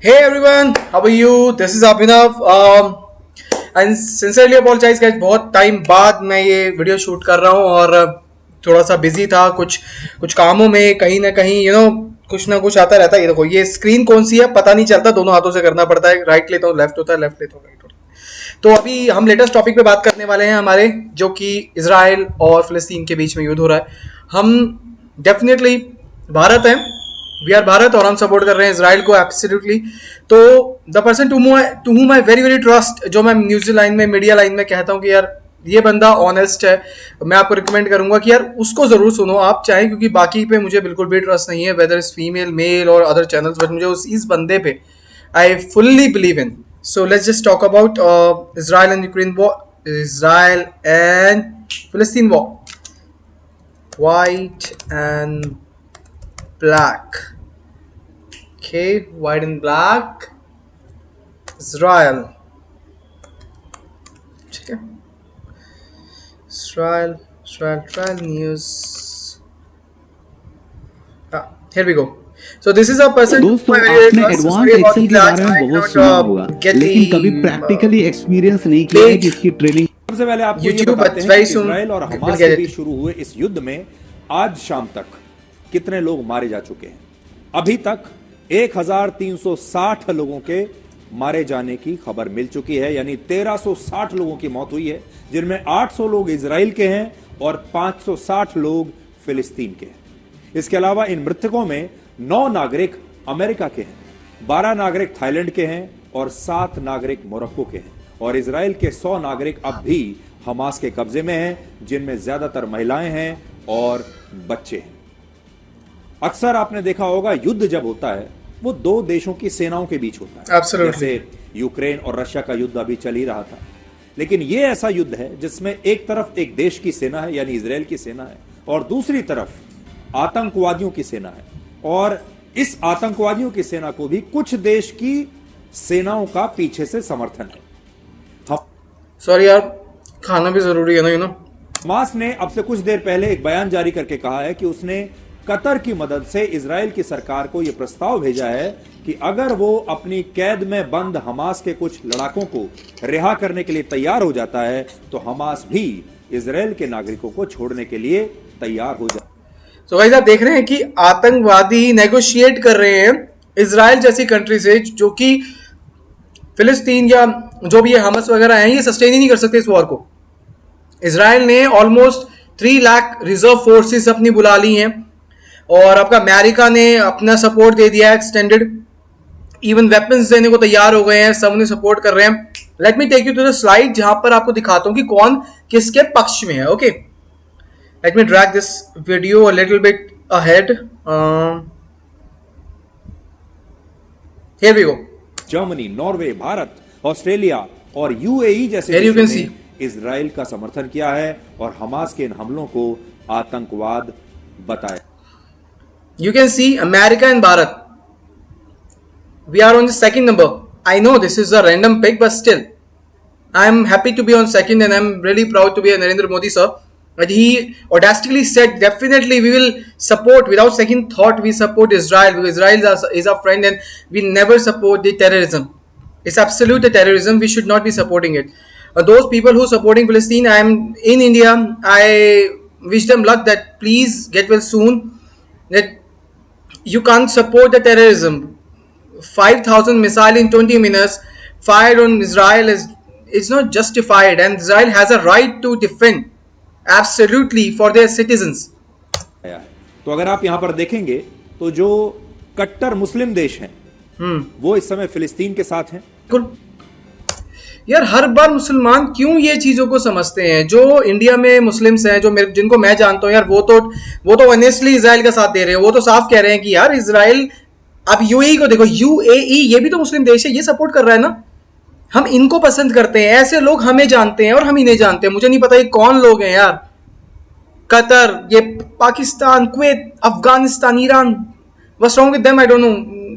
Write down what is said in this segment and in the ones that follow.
Hey everyone, how are you? This is Abhinav. And sincerely apologize guys, बहुत time बाद मैं ये video shoot कर रहा हूँ और थोड़ा सा बिजी था कुछ कुछ कामों में, कहीं ना कहीं कुछ ना कुछ आता रहता है। ये देखो, ये स्क्रीन कौन सी है पता नहीं चलता, दोनों हाथों से करना पड़ता है। राइट लेता हूँ लेफ्ट होता है, लेफ्ट लेता हूँ राइट होता है। तो अभी हम लेटेस्ट टॉपिक पे बात करने वाले हैं हमारे, जो कि इसराइल और फिलिस्तीन के बीच में युद्ध हो रहा है। हम डेफिनेटली भारत हैं, वी आर भारत, और हम सपोर्ट कर रहे हैं इसराइल को एब्सोल्युटली। तो the person to whom I very very trust, जो मैं न्यूज लाइन में, मीडिया लाइन में कहता हूँ कि यार ये बंदा ऑनेस्ट है, मैं आपको रिकमेंड करूंगा कि यार उसको जरूर सुनो आप चाहें, क्योंकि बाकी पे मुझे बिल्कुल भी ट्रस्ट नहीं है, वेदर इज फीमेल मेल और अदर चैनल्स, बट मुझे इस बंदे पे I fully believe in. So let's just talk about Israel and Ukraine war, Israel and फिलिस्तीन war, white and black. Okay, white and black. Israel. ठीक है, Israel news. Here we go. So this is a person. दोस्तों, आपने advance Excel के बारे में बहुत सुना होगा, लेकिन कभी प्रैक्टिकली एक्सपीरियंस नहीं किया है कि इसकी ट्रेनिंग। सबसे पहले आपको ये बताते हैं कि इजराइल और हमास के बीच शुरू हुए इस युद्ध में आज शाम तक कितने लोग मारे जा चुके हैं। अभी तक 1360 लोगों के मारे जाने की खबर मिल चुकी है, यानी 1360 लोगों की मौत हुई है, जिनमें 800 लोग इजराइल के हैं और 560 लोग फिलिस्तीन के हैं। इसके अलावा इन मृतकों में 9 नागरिक अमेरिका के हैं, 12 नागरिक थाईलैंड के हैं और 7 नागरिक मोरक्को के हैं, और इजराइल के 100 नागरिक अब भी हमास के कब्जे में हैं, जिनमें ज्यादातर महिलाएं हैं और बच्चे हैं। अक्सर आपने देखा होगा, युद्ध जब होता है वो दो देशों की सेनाओं के बीच होता है। जैसे यूक्रेन और रशिया का युद्ध अभी चल ही रहा था, लेकिन ये ऐसा युद्ध है जिसमें एक तरफ एक देश की सेना है, यानी इजराइल की सेना है, और दूसरी तरफ आतंकवादियों की सेना है, और इस आतंकवादियों की सेना को भी कुछ देश की सेनाओं का पीछे से समर्थन है। सॉरी यार, खाना भी जरूरी है ना। हमास ने अब से कुछ देर पहले एक बयान जारी करके कहा है कि उसने कतर की मदद से इजराइल की सरकार को यह प्रस्ताव भेजा है कि अगर वो अपनी कैद में बंद हमास के कुछ लड़ाकों को रिहा करने के लिए तैयार हो जाता है, तो हमास भी इजराइल के नागरिकों को छोड़ने के लिए तैयार हो जाता है। तो गाइस, आप देख रहे हैं कि आतंकवादी नेगोशिएट कर रहे हैं इजराइल जैसी कंट्री से, जो कि फिलिस्तीन या जो भी ये हमस वगैरह हैं, ये सस्टेन ही नहीं कर सकते इस वॉर को। इजराइल ने ऑलमोस्ट 3 लाख रिजर्व फोर्सेस अपनी बुला ली हैं, और आपका अमेरिका ने अपना सपोर्ट दे दिया है एक्सटेंडेड, इवन वेपन्स देने को तैयार हो गए हैं, सब उन्हें सपोर्ट कर रहे हैं। Let me take you to the slide, जहां पर आपको दिखाता हूं कि कौन किसके पक्ष में है। Okay, let me drag this video a little bit ahead. Here we go. Germany, Norway, Bharat, Australia और यूएई जैसे देशों ने इजराइल का समर्थन किया है और हमास के इन हमलों को आतंकवाद बताया। You can see America and Bharat. We are on the second number. I know this is a random pick, but still, I am happy to be on second, and I am really proud to be a Narendra Modi sir. But he audaciously said, definitely we will support, without second thought, we support Israel, because Israel is our friend, and we never support the terrorism. It's absolute terrorism. We should not be supporting it. Those people who are supporting Palestine, I am in India. I wish them luck. That please get well soon. That you can't support the terrorism. 5,000 missiles in 20 minutes fired on Israel it's not justified, and Israel has a right to defend absolutely for their citizens. तो अगर आप यहां पर देखेंगे तो जो कट्टर मुस्लिम देश हैं, वो इस समय फिलिस्तीन के साथ हैं। यार, हर बार मुसलमान क्यों ये चीजों को समझते हैं? जो इंडिया में मुस्लिम्स हैं, जिनको मैं जानता हूं यार, वो तो ऑनेस्टली इजराइल का साथ दे रहे हैं। वो तो साफ कह रहे हैं कि यार इजराइल, आप यूएई को देखो, यूएई ये भी तो मुस्लिम देश है, ये सपोर्ट कर रहा है ना। हम इनको पसंद करते हैं, ऐसे लोग हमें जानते हैं और हम इन्हें जानते हैं। मुझे नहीं पता ये कौन लोग हैं यार। कतर, ये Pakistan, Kuwait, Afghanistan, Iran, what's wrong with them? I don't know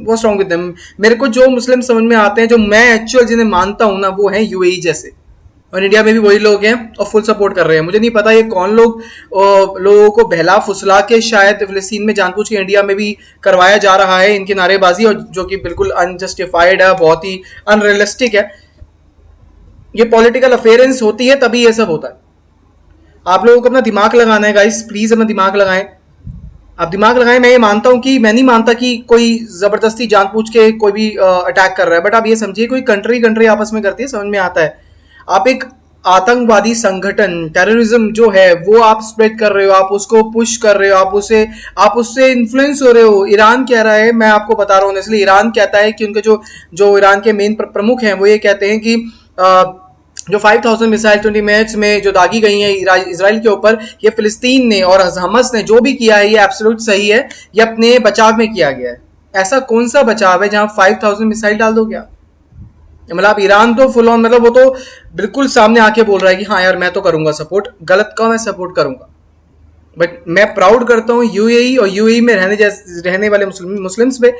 what's wrong with them. मेरे को जो मुस्लिम समझ में आते हैं, जो मैं एक्चुअल जिन्हें मानता हूं ना, वो है यूएई जैसे। और इंडिया में भी वही लोग हैं और फुल सपोर्ट कर रहे हैं। मुझे नहीं पता ये कौन लोग लोगों को बहला फुसला के शायद फिलिस्तीन में जानबूझ के इंडिया में भी करवाया जा रहा है इनकी नारेबाजी, और जो कि बिल्कुल अनजस्टिफाइड है, बहुत ही अनरियलिस्टिक है। ये पॉलिटिकल अफेयरेंस होती है तभी ये सब होता है। आप लोगों को अपना दिमाग लगाना है गाइस, प्लीज अपना दिमाग लगाएं। आप दिमाग लगाएं। मैं ये मानता हूं कि मैं नहीं मानता कि कोई जबरदस्ती जानबूझ के कोई भी अटैक कर रहा है, बट आप ये समझिए कोई कंट्री आपस में करती है, समझ में आता है। आप एक आतंकवादी संगठन, टेररिज्म जो है वो आप स्प्रेड कर रहे हो, आप उसको पुश कर रहे हो, आप उससे इन्फ्लुएंस हो रहे हो। ईरान कह रहा है, मैं आपको बता रहा हूँ, इसलिए ईरान कहता है कि उनके जो ईरान के मेन प्रमुख हैं वो ये कहते हैं कि जो 5000 मिसाइल 20 मिनट्स में जो दागी गई हैं इसराइल के ऊपर, ये फिलिस्तीन ने और हमास ने जो भी किया है ये एब्सोल्यूट सही है, ये अपने बचाव में किया गया है। ऐसा कौन सा बचाव है जहां 5000 मिसाइल डाल दो क्या? मतलब ईरान तो फुल ऑन, मतलब वो तो बिल्कुल सामने आके बोल रहा है कि हाँ यार मैं तो करूंगा सपोर्ट, गलत का मैं सपोर्ट करूंगा। बट मैं प्राउड करता हूँ यूएई और यूएई में रहने वाले मुस्लिम्स पे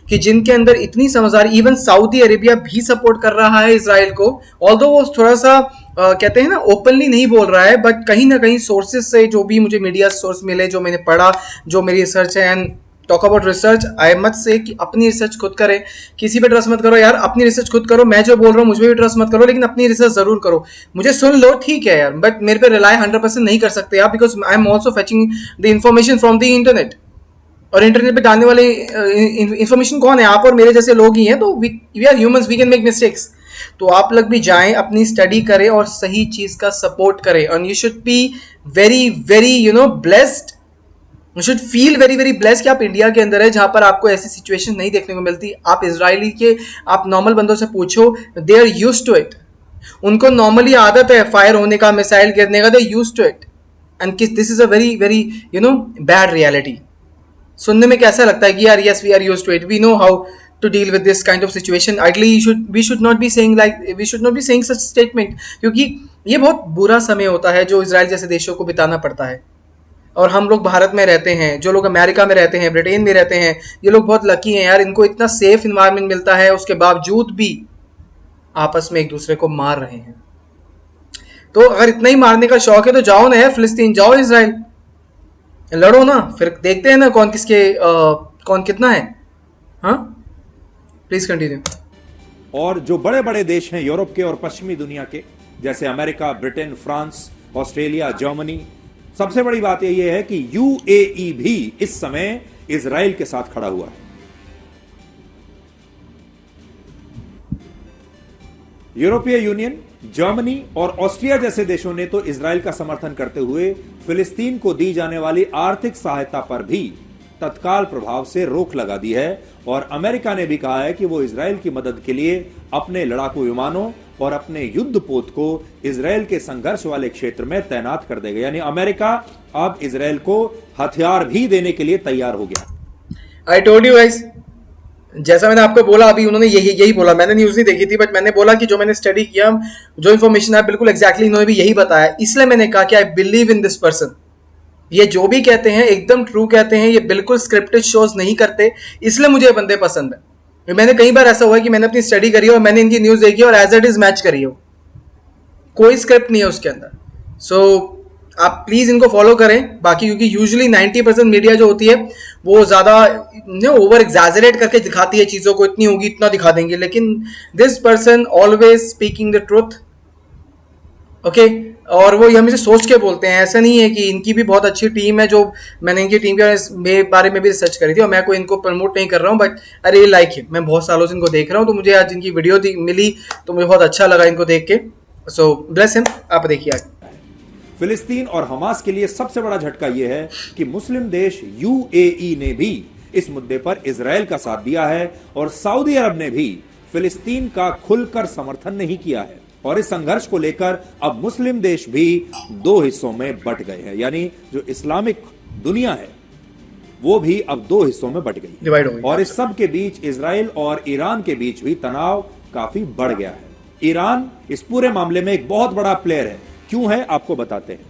कि जिनके अंदर इतनी समझदारी, इवन सऊदी अरेबिया भी सपोर्ट कर रहा है इसराइल को। ऑल्दो वो थोड़ा सा कहते हैं ना ओपनली नहीं बोल रहा है, बट कहीं ना कहीं सोर्सेज से जो भी मुझे मीडिया सोर्स मिले, जो मैंने पढ़ा, जो मेरी रिसर्च है, एंड टॉक अबाउट रिसर्च, आई मत से कि अपनी रिसर्च खुद करें, किसी पे ट्रस्ट मत करो यार, अपनी रिसर्च खुद करो। मैं जो बोल रहा हूँ मुझ पे भी ट्रस्ट मत करो, लेकिन अपनी रिसर्च जरूर करो। मुझे सुन लो ठीक है यार, बट मेरे पे रिलाई 100% नहीं कर सकते आप, because I am also fetching the information from the internet. और इंटरनेट पे डालने वाले इन्फॉर्मेशन कौन है? आप और मेरे जैसे लोग ही हैं। तो we are humans, we can make mistakes. तो आप लोग भी जाएं, अपनी स्टडी करें और सही चीज का सपोर्ट करें। And you should be very very blessed, you should feel very very blessed कि आप इंडिया के अंदर है जहां पर आपको ऐसी सिचुएशन नहीं देखने को मिलती। आप इजरायली के, आप नॉर्मल बंदों से पूछो, they are used to it. उनको नॉर्मली आदत है फायर होने का, मिसाइल गिरने का, they used to it. And this is a very very bad reality. सुनने में कैसा लगता है कि यार yes we are used to it, we know how to deal with this kind of situation. Ideally we should not be saying such statement, क्योंकि ये बहुत बुरा समय होता है जो इजराइल जैसे देशों को बिताना पड़ता है। और हम लोग भारत में रहते हैं, जो लोग अमेरिका में रहते हैं, ब्रिटेन में रहते हैं, ये लोग बहुत लकी हैं यार, इनको इतना सेफ इन्वायरमेंट मिलता है, उसके बावजूद भी आपस में एक दूसरे को मार रहे हैं। तो अगर इतना ही मारने का शौक है तो जाओ ना यार फिलिस्तीन, जाओ इजराइल, लड़ो ना, फिर देखते हैं ना कौन कितना है। हाँ प्लीज कंटिन्यू। और जो बड़े बड़े देश हैं यूरोप के और पश्चिमी दुनिया के, जैसे America, Britain, France, Australia, Germany, सबसे बड़ी बात यह है कि यूएई भी इस समय इजराइल के साथ खड़ा हुआ है। यूरोपीय यूनियन, जर्मनी और ऑस्ट्रिया जैसे देशों ने तो इजराइल का समर्थन करते हुए फिलिस्तीन को दी जाने वाली आर्थिक सहायता पर भी तत्काल प्रभाव से रोक लगा दी है। और अमेरिका ने भी कहा है कि वो इजराइल की मदद के लिए अपने लड़ाकू विमानों और अपने युद्धपोत को इजराइल के संघर्ष वाले क्षेत्र में तैनात कर देगा। यानी अमेरिका अब इजराइल को हथियार भी देने के लिए तैयार हो गया। आई टोल्ड यू गाइस, जैसा मैंने आपको बोला, अभी उन्होंने यही बोला, मैंने न्यूज नहीं देखी थी, बट मैंने बोला कि जो मैंने स्टडी किया, जो इन्फॉर्मेशन है बिल्कुल एग्जैक्टली इन्होंने भी यही बताया। इसलिए मैंने कहा कि I believe in this person, ये जो भी कहते हैं एकदम ट्रू कहते हैं, ये बिल्कुल स्क्रिप्टेड शोज नहीं करते, इसलिए मुझे ये बंदे पसंद है। मैंने कई बार ऐसा हुआ कि मैंने अपनी स्टडी करी और मैंने इनकी न्यूज देखी और एज इट इज मैच करी हो, कोई स्क्रिप्ट नहीं है उसके अंदर। सो आप प्लीज इनको फॉलो करें। बाकी क्योंकि यूजुअली 90% मीडिया जो होती है वो ज्यादा ओवर एग्जैजरेट करके दिखाती है चीजों को, इतनी होगी इतना दिखा देंगे, लेकिन this person always speaking the truth. Okay, और वो ये हमेशा सोच के बोलते हैं, ऐसा नहीं है कि इनकी भी बहुत अच्छी टीम है। जो मैंने इनकी टीम के बारे में भी रिसर्च करी थी और मैं कोई इनको प्रमोट नहीं कर रहा हूँ, but I really like him. मैं बहुत सालों से इनको देख रहा हूँ, तो मुझे आज इनकी वीडियो मिली तो मुझे बहुत अच्छा लगा इनको देख के। सो ब्लेस हिम। आप देखिए आज फिलिस्तीन और हमास के लिए सबसे बड़ा झटका यह है कि मुस्लिम देश यूएई ने भी इस मुद्दे पर इजराइल का साथ दिया है और सऊदी अरब ने भी फिलिस्तीन का खुलकर समर्थन नहीं किया है। और इस संघर्ष को लेकर अब मुस्लिम देश भी दो हिस्सों में बट गए हैं, यानी जो इस्लामिक दुनिया है वो भी अब दो हिस्सों में बट गई, डिवाइड हो गई। और इस सब के बीच इजराइल और ईरान के बीच भी तनाव काफी बढ़ गया है। ईरान इस पूरे मामले में एक बहुत बड़ा प्लेयर है। क्यों है, आपको बताते हैं।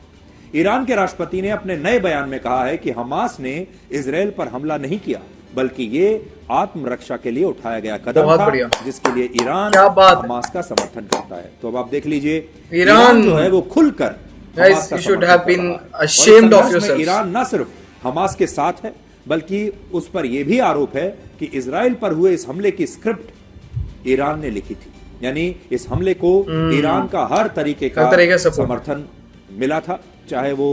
ईरान के राष्ट्रपति ने अपने नए बयान में कहा है कि हमास ने इजराइल पर हमला नहीं किया, बल्कि ये आत्मरक्षा के लिए उठाया गया कदम बहुत था, बढ़िया। जिसके लिए ईरान क्या बात है। हमास का समर्थन करता है। तो अब आप देख लीजिए, ईरान जो है वो खुलकर Guys, हमास का you should समर्थन have कर been रहा है। और इस ashamed of संघर्ष में yourselves. ईरान न सिर्फ हमास के साथ है, बल्कि उस पर यह भी आरोप है कि इजराइल पर हुए इस हमले की स्क्रिप्ट ईरान ने लिखी थी। यानी इस हमले को ईरान का हर तरीके का समर्थन मिला था, चाहे वो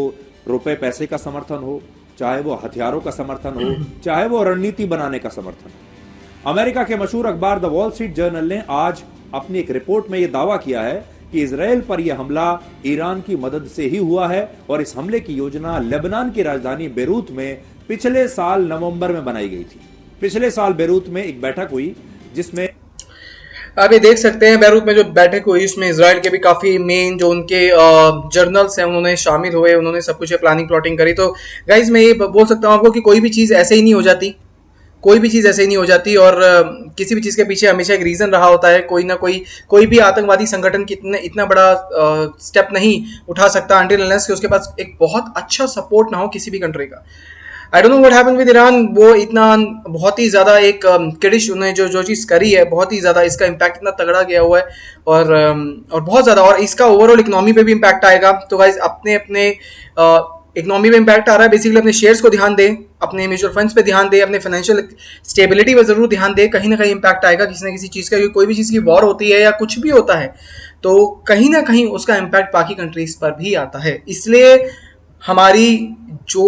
रुपए पैसे का समर्थन हो, चाहे वो हथियारों का समर्थन हो, चाहे वो रणनीति बनाने का समर्थन हो। अमेरिका के मशहूर अखबार द वॉल स्ट्रीट जर्नल ने आज अपनी एक रिपोर्ट में यह दावा किया है कि इजराइल पर यह हमला ईरान की मदद से ही हुआ है और इस हमले की योजना लेबनान की राजधानी बेरूत में पिछले साल नवंबर में बनाई गई थी। पिछले साल बेरूत में एक बैठक हुई जिसमें आप ये देख सकते हैं बेरूत में जो बैठक हुई उसमें इजराइल के भी काफी मेन जो उनके जर्नल्स हैं उन्होंने शामिल हुए, उन्होंने सब कुछ प्लानिंग प्लॉटिंग करी। तो गाइज मैं ये बोल सकता हूँ आपको कि कोई भी चीज़ ऐसे ही नहीं हो जाती, कोई भी चीज़ ऐसे ही नहीं हो जाती और किसी भी चीज़ के पीछे हमेशा एक रीज़न रहा होता है। कोई ना कोई भी आतंकवादी संगठन इतना बड़ा स्टेप नहीं उठा सकता अनटिल अनलेस कि उसके पास एक बहुत अच्छा सपोर्ट ना हो किसी भी कंट्री का। I don't know what happened with Iran, वो इतना बहुत ही ज़्यादा एक किडिश उन्होंने जो चीज़ करी है, बहुत ही ज़्यादा इसका इम्पैक्ट इतना तगड़ा गया हुआ है और बहुत ज़्यादा, और इसका ओवरऑल इकोनॉमी पे भी इम्पैक्ट आएगा। तो गाइज अपने इकोनॉमी पे इम्पैक्ट आ रहा है, बेसिकली अपने शेयर्स को ध्यान दें, अपने म्यूचुअल फंड्स पे ध्यान दें, अपने फाइनेंशियल स्टेबिलिटी पे जरूर ध्यान दें। कहीं ना कहीं इम्पैक्ट आएगा किसी ना किसी चीज़ का, क्योंकि कोई भी चीज़ की वॉर होती है या कुछ भी होता है तो कहीं ना कहीं उसका इम्पैक्ट बाकी कंट्रीज पर भी आता है। इसलिए हमारी जो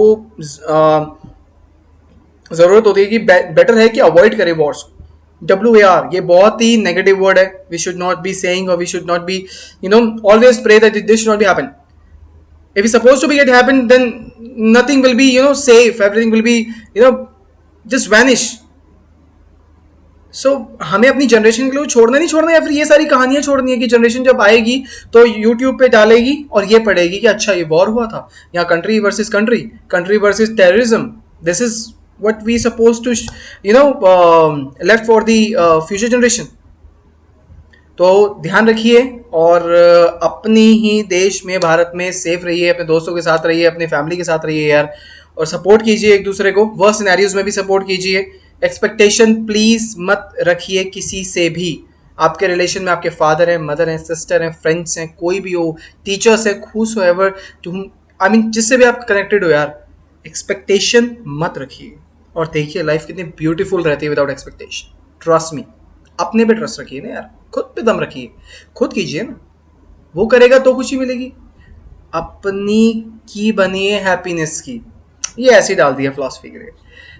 ज़रूरत होती है कि बेटर है कि अवॉइड करें वॉर्स। WAR ये बहुत ही नेगेटिव वर्ड है, we should not be saying और we should not be always pray that this should not be happen. If it's supposed to be get happen, then nothing will be safe. Everything will be just vanish. So हमें अपनी generation के लिए छोड़ना नहीं छोड़ना, या फिर ये सारी कहानियां छोड़नी है कि जनरेशन जब आएगी तो YouTube पे डालेगी और ये पढ़ेगी कि अच्छा ये वॉर हुआ था, या country versus country versus terrorism. This is what we suppose to left for the future generation. तो ध्यान रखिए और अपनी ही देश में भारत में सेफ रहिए, अपने दोस्तों के साथ रहिए, अपने फैमिली के साथ रहिए यार, और सपोर्ट कीजिए एक दूसरे को। वर्स्ट सिनेरियोज में भी सपोर्ट कीजिए। एक्सपेक्टेशन प्लीज मत रखिए किसी से भी। आपके रिलेशन में आपके फादर हैं, मदर हैं, सिस्टर हैं, फ्रेंड्स हैं, कोई भी हो, टीचर्स हैं, whosoever जिससे भी आप कनेक्टेड हो यार, एक्सपेक्टेशन मत रखिए। और देखिए लाइफ कितनी ब्यूटीफुल रहती है विदाउट एक्सपेक्टेशन। ट्रस्ट मी, अपने पे ट्रस्ट रखिए ना यार, खुद पे दम रखिए, खुद कीजिए ना, वो करेगा तो खुशी मिलेगी। अपनी की बनिए हैप्पीनेस की, ये ऐसे डाल दिया फिलॉसफी के लिए।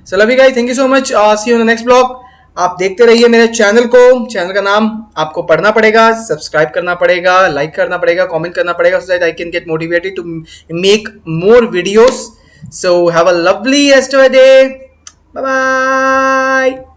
So love you guys, thank you so much, see you in the next blog. आप देखते रहिए मेरे चैनल को। चैनल का नाम आपको पढ़ना पड़ेगा, सब्सक्राइब करना पड़ेगा, लाइक करना पड़ेगा, कमेंट करना पड़ेगा, so that I can get motivated to make more videos. So have a lovely rest of the day, bye bye.